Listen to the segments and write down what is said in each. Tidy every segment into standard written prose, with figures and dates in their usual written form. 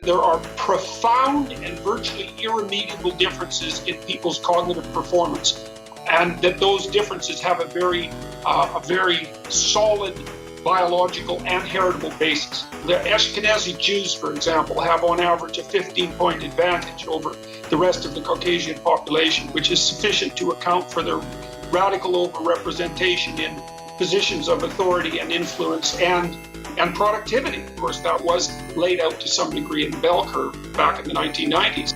there are profound and virtually irremediable differences in people's cognitive performance, and that those differences have a very solid biological and heritable basis. The Ashkenazi Jews, for example, have on average a 15-point advantage over the rest of the Caucasian population, which is sufficient to account for their radical overrepresentation in positions of authority and influence and productivity. Of course, that was laid out to some degree in the bell curve back in the 1990s.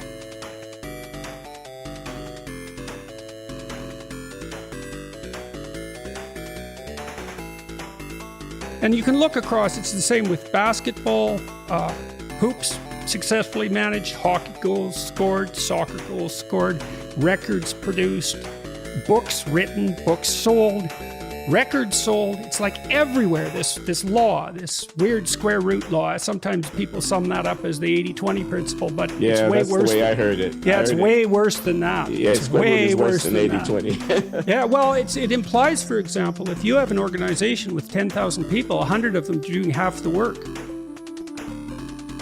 And you can look across, it's the same with basketball, hoops successfully managed, hockey goals scored, soccer goals scored, records produced, books written, books sold, records sold. It's like everywhere, this law, this weird square root law. Sometimes people sum that up as the 80-20 principle, but it's way that's worse. The way I heard it. Yeah, it's way worse than that. Yeah, it's way worse than 80-20. Yeah, well, it implies, for example, if you have an organization with 10,000 people, 100 of them doing half the work.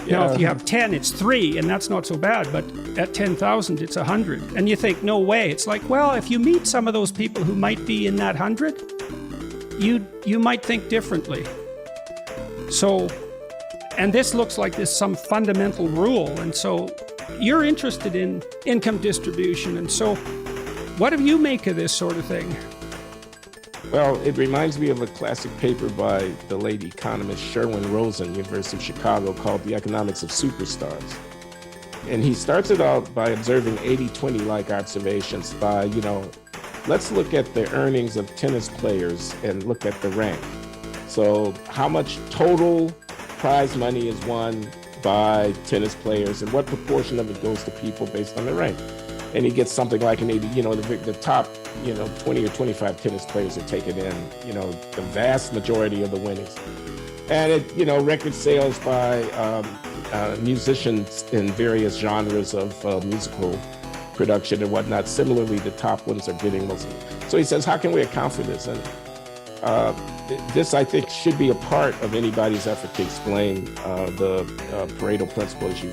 Now, if you have 10, it's 3, and that's not so bad, but at 10,000, it's 100. And you think, no way. It's like, well, if you meet some of those people who might be in that 100, you might think differently. So, and this looks like there's some fundamental rule, and so you're interested in income distribution, and so what do you make of this sort of thing? Well, it reminds me of a classic paper by the late economist Sherwin Rosen, University of Chicago, called The Economics of Superstars. And he starts it out by observing 80-20 like observations by, let's look at the earnings of tennis players and look at the rank. So how much total prize money is won by tennis players and what proportion of it goes to people based on the rank? And he gets something like an 80, the top, 20 or 25 tennis players are taken in, the vast majority of the winnings. And it, record sales by musicians in various genres of musical production and whatnot. Similarly, the top ones are getting most of it. So he says, how can we account for this? And this, I think, should be a part of anybody's effort to explain the Pareto principle as you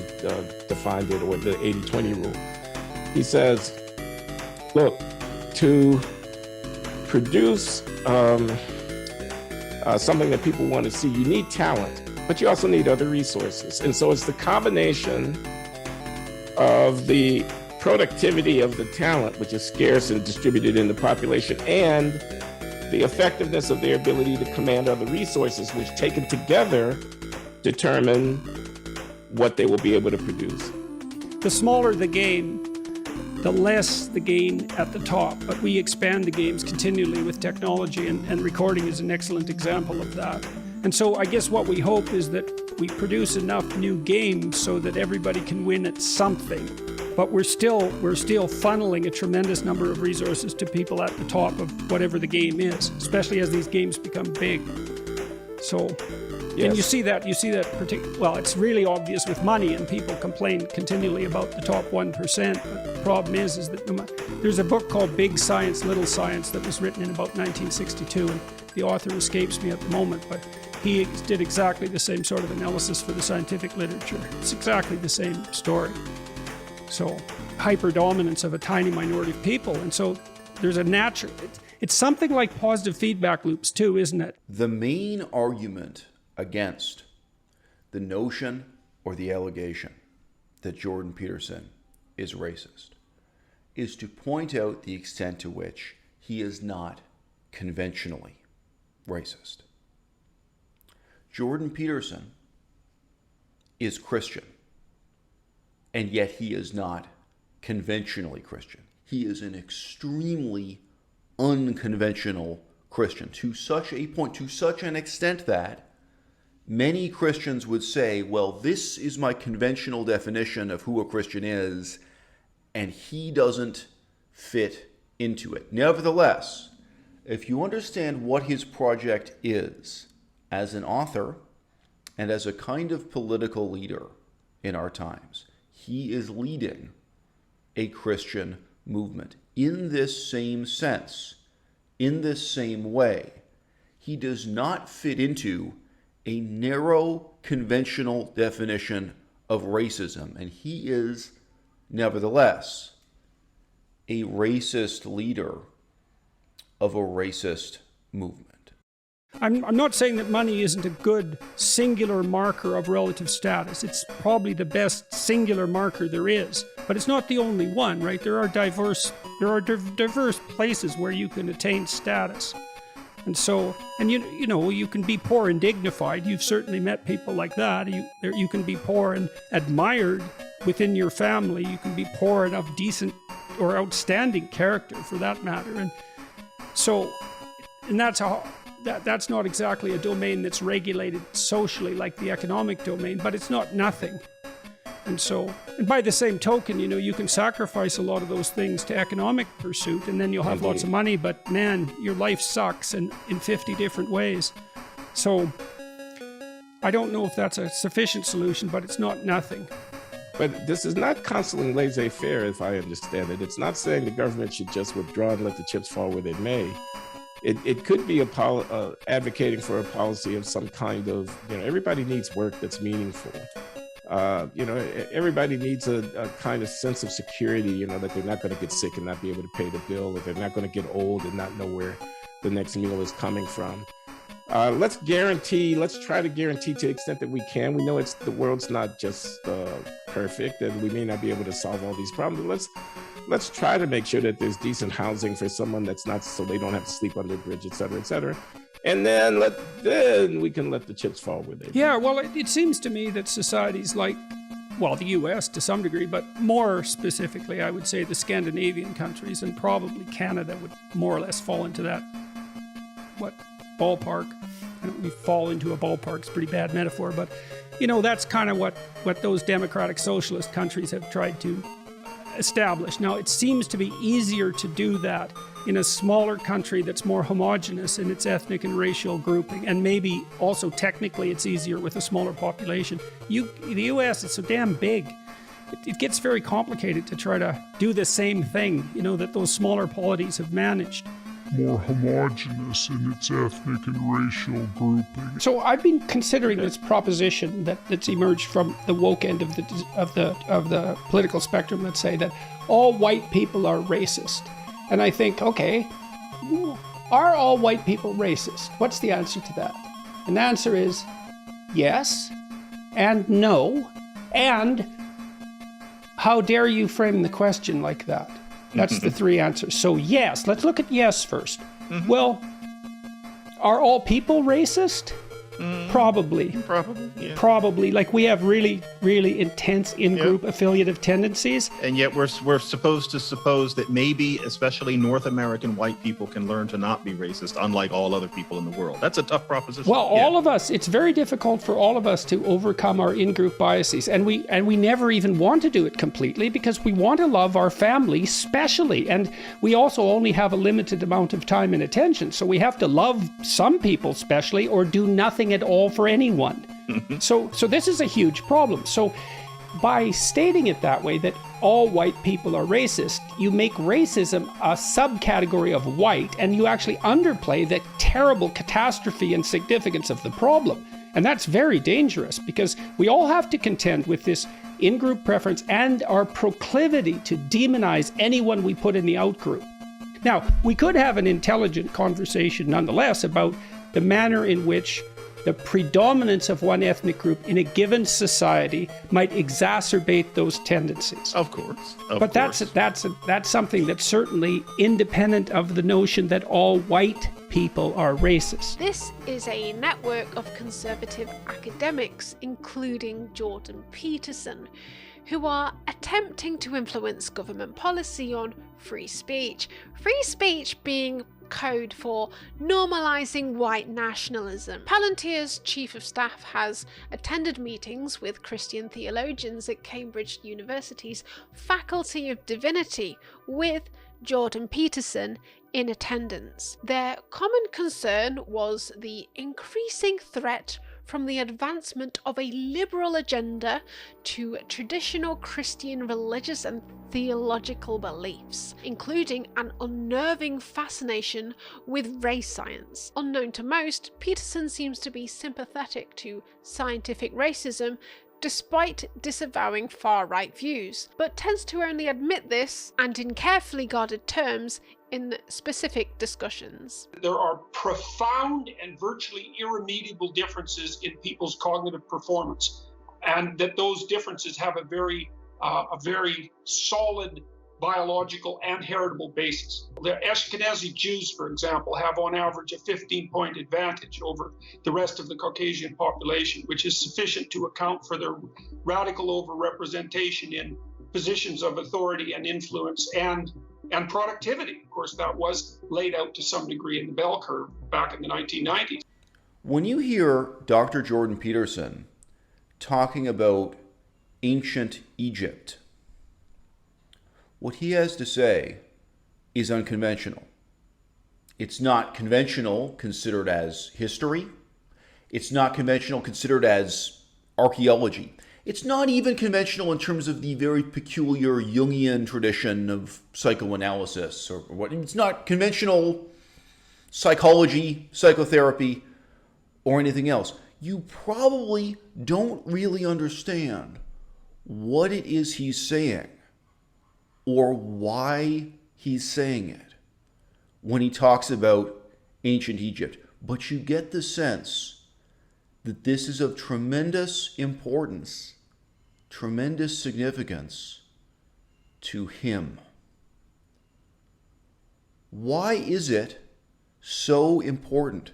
defined it, or the 80-20 rule. He says, look, to produce something that people want to see, you need talent, but you also need other resources. And so it's the combination of the productivity of the talent, which is scarce and distributed in the population, and the effectiveness of their ability to command other resources, which taken together determine what they will be able to produce. The smaller the game, the less the gain at the top, but we expand the games continually with technology, and recording is an excellent example of that. And so I guess what we hope is that we produce enough new games so that everybody can win at something, but we're still funneling a tremendous number of resources to people at the top of whatever the game is, especially as these games become big. So, yes. And you see that well, it's really obvious with money, and people complain continually about the top 1%, but the problem is that there's a book called Big Science, Little Science that was written in about 1962, and the author escapes me at the moment, but he did exactly the same sort of analysis for the scientific literature. It's exactly the same story. So, hyper-dominance of a tiny minority of people, and so there's a natural, it's something like positive feedback loops too, isn't it? The main argument against the notion or the allegation that Jordan Peterson is racist is to point out the extent to which he is not conventionally racist. Jordan Peterson is Christian, and yet he is not conventionally Christian. He is an extremely unconventional Christian, to such a point, to such an extent that many Christians would say, well, this is my conventional definition of who a Christian is, and he doesn't fit into it. Nevertheless, if you understand what his project is as an author and as a kind of political leader in our times, he is leading a Christian movement in this same sense, in this same way. He does not fit into a narrow conventional definition of racism, and he is nevertheless a racist leader of a racist movement. I'm not saying that money isn't a good singular marker of relative status. It's probably the best singular marker there is, but it's not the only one, right? There are diverse places where you can attain status. And so, and you know, you can be poor and dignified. You've certainly met people like that. You can be poor and admired within your family. You can be poor and of decent or outstanding character, for that matter. And so, and that's not exactly a domain that's regulated socially like the economic domain, but it's not nothing. And so, and by the same token, you know, you can sacrifice a lot of those things to economic pursuit, and then you'll have lots of money, but man, your life sucks in 50 different ways. So I don't know if that's a sufficient solution, but it's not nothing. But this is not constantly laissez-faire, if I understand it. It's not saying the government should just withdraw and let the chips fall where they may. It could be advocating for a policy of some kind of, you know, everybody needs work that's meaningful. You know, everybody needs a kind of sense of security, you know, that they're not going to get sick and not be able to pay the bill, that they're not going to get old and not know where the next meal is coming from. Let's try to guarantee to the extent that we can. We know the world's not just perfect, and we may not be able to solve all these problems. But let's try to make sure that there's decent housing for someone that's not, so they don't have to sleep under a bridge, et cetera, et cetera. And then we can let the chips fall where they Yeah, well, it seems to me that societies like, well, the US to some degree, but more specifically, I would say the Scandinavian countries and probably Canada would more or less fall into that, ballpark. I don't mean fall into a ballpark, it's a pretty bad metaphor, but, you know, that's kind of what those democratic socialist countries have tried to establish. Now, it seems to be easier to do that in a smaller country that's more homogenous in its ethnic and racial grouping, and maybe also technically it's easier with a smaller population. The US is so damn big. It gets very complicated to try to do the same thing, you know, that those smaller polities have managed. More homogenous in its ethnic and racial grouping. So I've been considering this proposition that's emerged from the woke end of the political spectrum, let's say, that all white people are racist. And I think, okay, are all white people racist? What's the answer to that? And the answer is yes, and no, and how dare you frame the question like that? That's the three answers. So yes, let's look at yes first. Well, are all people racist? Probably. Probably, yeah. Probably. Like, we have really, really intense in-group affiliative tendencies. And yet we're supposed to suppose that maybe, especially North American white people, can learn to not be racist, unlike all other people in the world. That's a tough proposition. Well, all of us, it's very difficult for all of us to overcome our in-group biases. And we never even want to do it completely, because we want to love our family specially. And we also only have a limited amount of time and attention. So we have to love some people specially, or do nothing at all for anyone. So this is a huge problem. So by stating it that way, that all white people are racist, you make racism a subcategory of white, and you actually underplay the terrible catastrophe and significance of the problem. And that's very dangerous, because we all have to contend with this in-group preference and our proclivity to demonize anyone we put in the out-group. Now, we could have an intelligent conversation nonetheless about the manner in which the predominance of one ethnic group in a given society might exacerbate those tendencies. Of course. But that's something that's certainly independent of the notion that all white people are racist. This is a network of conservative academics, including Jordan Peterson, who are attempting to influence government policy on free speech. Free speech being code for normalizing white nationalism. Palantir's chief of staff has attended meetings with Christian theologians at Cambridge University's Faculty of Divinity, with Jordan Peterson in attendance. Their common concern was the increasing threat from the advancement of a liberal agenda to traditional Christian religious and theological beliefs, including an unnerving fascination with race science. Unknown to most, Peterson seems to be sympathetic to scientific racism despite disavowing far-right views, but tends to only admit this, and in carefully guarded terms, in specific discussions. There are profound and virtually irremediable differences in people's cognitive performance, and that those differences have a very solid biological and heritable basis. The Ashkenazi Jews, for example, have on average a 15-point advantage over the rest of the Caucasian population, which is sufficient to account for their radical overrepresentation in positions of authority and influence and productivity. Of course, that was laid out to some degree in the bell curve back in the 1990s. When you hear Dr. Jordan Peterson talking about ancient Egypt, what he has to say is unconventional. It's not conventional considered as history. It's not conventional considered as archaeology. It's not even conventional in terms of the very peculiar Jungian tradition of psychoanalysis or what. It's not conventional psychology, psychotherapy, or anything else. You probably don't really understand what it is he's saying or why he's saying it when he talks about ancient Egypt. But you get the sense that this is of tremendous importance, tremendous significance to him. Why is it so important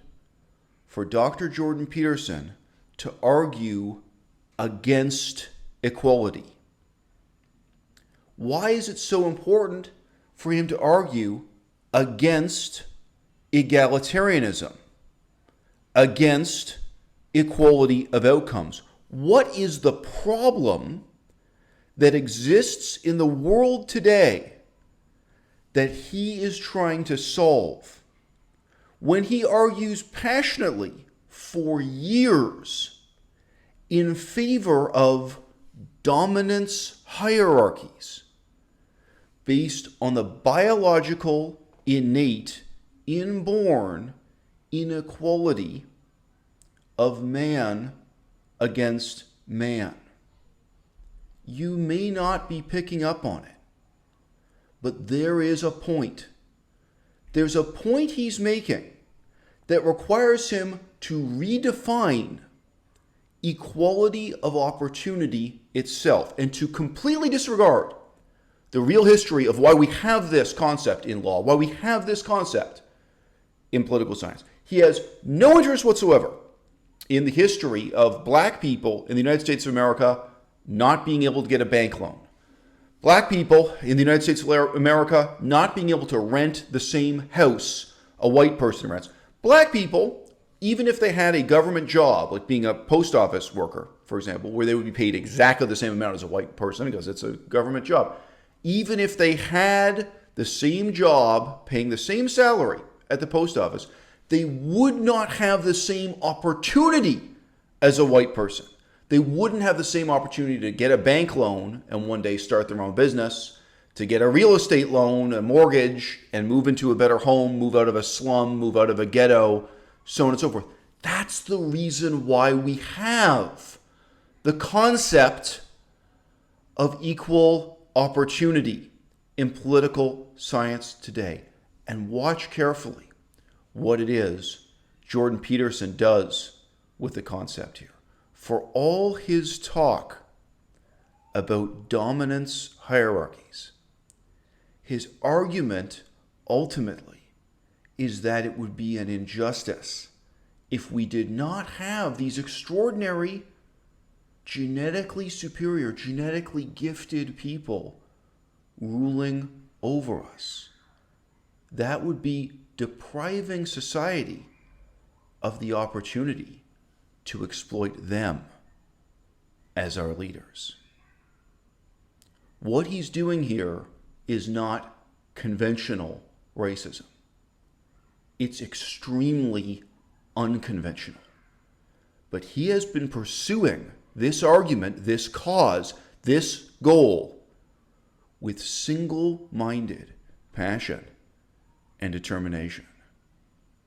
for Dr. Jordan Peterson to argue against equality? Why is it so important for him to argue against egalitarianism, against equality of outcomes? What is the problem that exists in the world today that he is trying to solve when he argues passionately for years in favor of dominance hierarchies based on the biological, innate, inborn inequality of man against man? You may not be picking up on it, but there is a point. There's a point he's making that requires him to redefine equality of opportunity itself and to completely disregard the real history of why we have this concept in law, why we have this concept in political science. He has no interest whatsoever in the history of black people in the United States of America not being able to get a bank loan. Black people in the United States of America not being able to rent the same house a white person rents. Black people, even if they had a government job, like being a post office worker, for example, where they would be paid exactly the same amount as a white person because it's a government job, even if they had the same job, paying the same salary at the post office, they would not have the same opportunity as a white person. They wouldn't have the same opportunity to get a bank loan and one day start their own business, to get a real estate loan, a mortgage, and move into a better home, move out of a slum, move out of a ghetto, so on and so forth. That's the reason why we have the concept of equal opportunity in political science today. And watch carefully what it is Jordan Peterson does with the concept here. For all his talk about dominance hierarchies, his argument ultimately is that it would be an injustice if we did not have these extraordinary, genetically superior, genetically gifted people ruling over us. That would be depriving society of the opportunity to exploit them as our leaders. What he's doing here is not conventional racism. It's extremely unconventional. But he has been pursuing this argument, this cause, this goal with single-minded passion and determination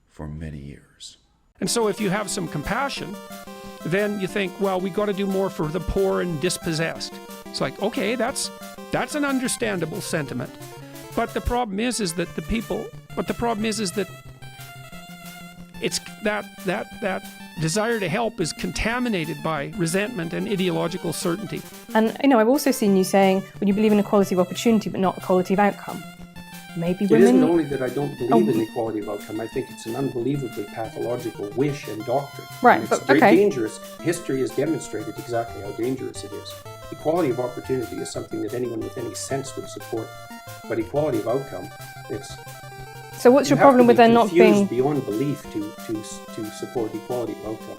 for many years. And so if you have some compassion, then you think, well, we got to do more for the poor and dispossessed. It's like, okay, that's an understandable sentiment. But the problem is that it's that desire to help is contaminated by resentment and ideological certainty. And I've also seen you saying, when you believe in equality of opportunity but not equality of outcome. Maybe women... It isn't only that I don't believe in equality of outcome, I think it's an unbelievably pathological wish and doctrine. Right, and it's very dangerous. History has demonstrated exactly how dangerous it is. Equality of opportunity is something that anyone with any sense would support. But equality of outcome, it's... So what's your problem with there not being... beyond belief to support equality of outcome.